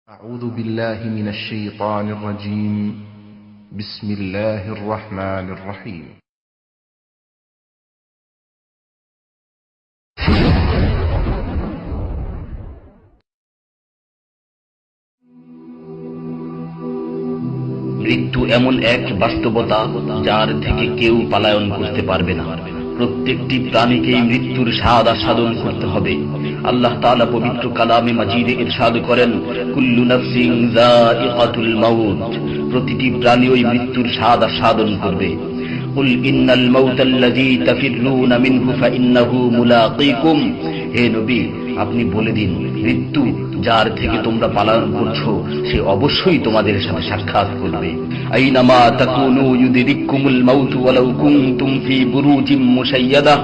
أعوذ بالله من الشيطان الرجيم. بسم الله الرحمن الرحيم. মৃত্যু এমন এক বাস্তবতা যার থেকে কেউ পলায়ন করতে পারবে না। প্রত্যেকটি প্রাণীকেই মৃত্যুর স্বাদ আস্বাদন করতে হবে। আল্লাহ তাআলা পবিত্র কালামে মাজিদে ইরশাদ করেন, কুল্লু নাফসিন যায়িকাতুল মাউত, প্রতিটি প্রাণী ওই মৃত্যুর স্বাদ আস্বাদন করবে। কুল ইন্নাল মাউতাল্লাযী তাফিররুনা মিনহু ফাইন্নাহু মুলাকীকুম, হে নবী আপনি বলে দিন, মৃত্যু যার থেকে তোমরা পলায়ন করছো সে অবশ্যই তোমাদের সাথে সাক্ষাৎ করবে। আইনামা তাকুনু ইউদরিকুমুল মাউতু ওয়ালাউ কুনতুম ফি বুরুজিম মুশাইয়াদা,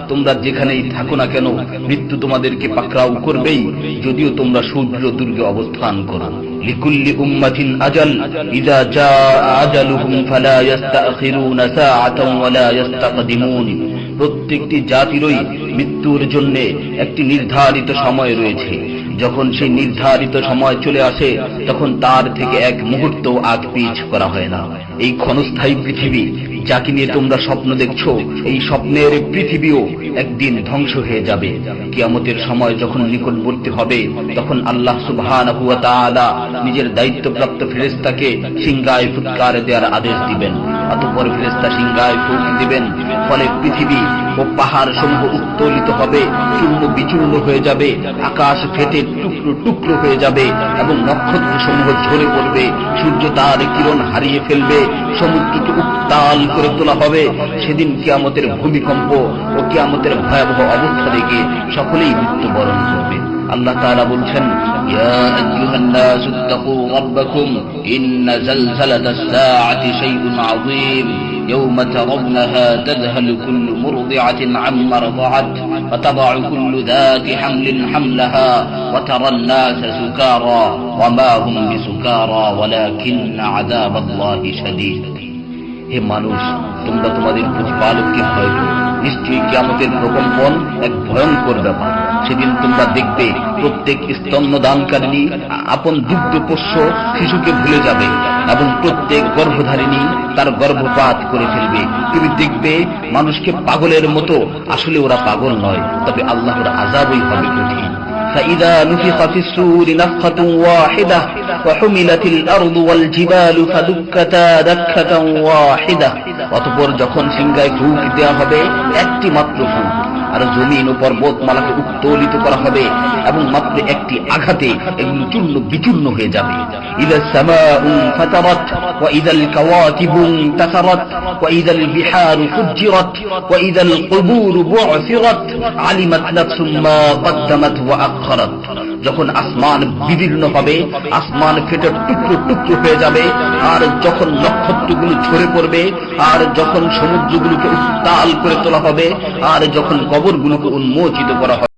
তোমরা যেখানেই থাকো না কেন মৃত্যু তোমাদেরকে পাকড়াও করবেই, যদিও তোমরা সুদৃঢ় দুর্গে অবস্থান করো। লিকুল্লি উম্মাতিন আজাল, ইযা জাআ আজালুহুম ফালা ইস্তাখিরুনা সাআতান ওয়ালা ইস্তাকদিমুন, প্রত্যেকটি জাতিরই মৃত্যুর জন্য একটি নির্ধারিত সময় রয়েছে। যখন সেই নির্ধারিত সময় চলে আসে তখন তার থেকে এক মুহূর্ত আগ পিছ করা হয় না। এই ক্ষণস্থায়ী পৃথিবী যাকে নিয়ে তোমরা স্বপ্ন দেখছো, এই স্বপ্নের পৃথিবীও একদিন ধ্বংস হয়ে যাবে। কিয়ামতের সময় যখন নিকটবর্তী হবে তখন আল্লাহ সুবহানাহু ওয়া তাআলা নিজের দায়িত্বপ্রাপ্ত ফেরেশতাকে সিংহায় ফুৎকার দেওয়ার আদেশ দিবেন। অতঃপর ফেরেশতা সিংহায় ফুঁক দিবেন, ফলে পৃথিবী ও পাহাড় সমূহ উত্তোলিত হবে, চূর্ণ বিচূর্ণ হয়ে যাবে, আকাশ ফেটে টুকরো টুকরো হয়ে যাবে এবং নক্ষত্র সমূহ ঝরে পড়বে, সূর্য তার কিরণ হারিয়ে ফেলবে, সমুদ্রকে উত্তাল করে তোলা হবে। সেদিন কিয়ামতের ভূমিকম্প ও কিয়ামতের ভয়াবহ অবস্থা দেখে সকলেই মৃত্যুবরণ করবে। আল্লাহ তাআলা বলছেন, ইয়া আইয়ুহান নাসু ইত্তাকু রাব্বাকুম ইন্না যালযালাতাস সাআতি শাইউন আযীম ইয়াওমা তারাউনাহা তাযহালু কুল্লু মুরদি'াতিন আম্মা রাদা'at ওয়া তাদ'উ কুল্লু যাতি হামলিন হামলাহা ওয়া তারান নাসা সুকারা ওয়া মা হুম বিসুকারা ওয়ালাকিন্না আযাবাল্লাহি শাদীদ। হে মানুষ, তোমরা তোমাদের প্রতিপালককে ভয় করো, নিশ্চয়ই কিয়ামতের প্রকম্পন এক ভয়ঙ্কর ব্যাপার। সেদিন তোমরা দেখবে প্রত্যেক স্তন্যদানকারিণী আপন দুগ্ধপোষ্য শিশুকে ভুলে যাবে এবং প্রত্যেক গর্ভধারিণী তার গর্ভপাত করে ফেলবে। তুমি দেখবে মানুষকে পাগলের মতো, আসলে ওরা পাগল নয়, তবে আল্লাহর আযাবই হবে কঠিন। فإذا نفخ في الصور نفخة واحدة وحملت الأرض والجبال فدكتا دكة واحدة, অতঃপর যখন সিংহায় ফুঁক দেওয়া হবে একটি মাত্র ফুঁক, আর জমিন ও পর্বতমালাকে উত্তোলিত করা হবে এবং মাত্র একটি আঘাতে এগুলো চূর্ণ বিচূর্ণ হয়ে যাবে। ইযা সামাউ ফাতারাত ওয়া ইযাল কাওয়াকিবু ইনতাসারাত ওয়া ইযাল বিহারু ফুজ্জিরাত ওয়া ইযাল কুবুরু বু'সিরাত আলিমাত নাফসুম মা কদ্দামাত ওয়া আখখারাত, যখন আসমান বিদীর্ণ হবে, আসমান ফেটে টুকরো টুকরো হয়ে যাবে, আর যখন নক্ষত্রগুলো ঝরে পড়বে, আর যখন সমুদ্রগুলোকে উত্তাল করে তোলা হবে, আর যখন কবরগুলোকে উন্মোচিত করা হবে।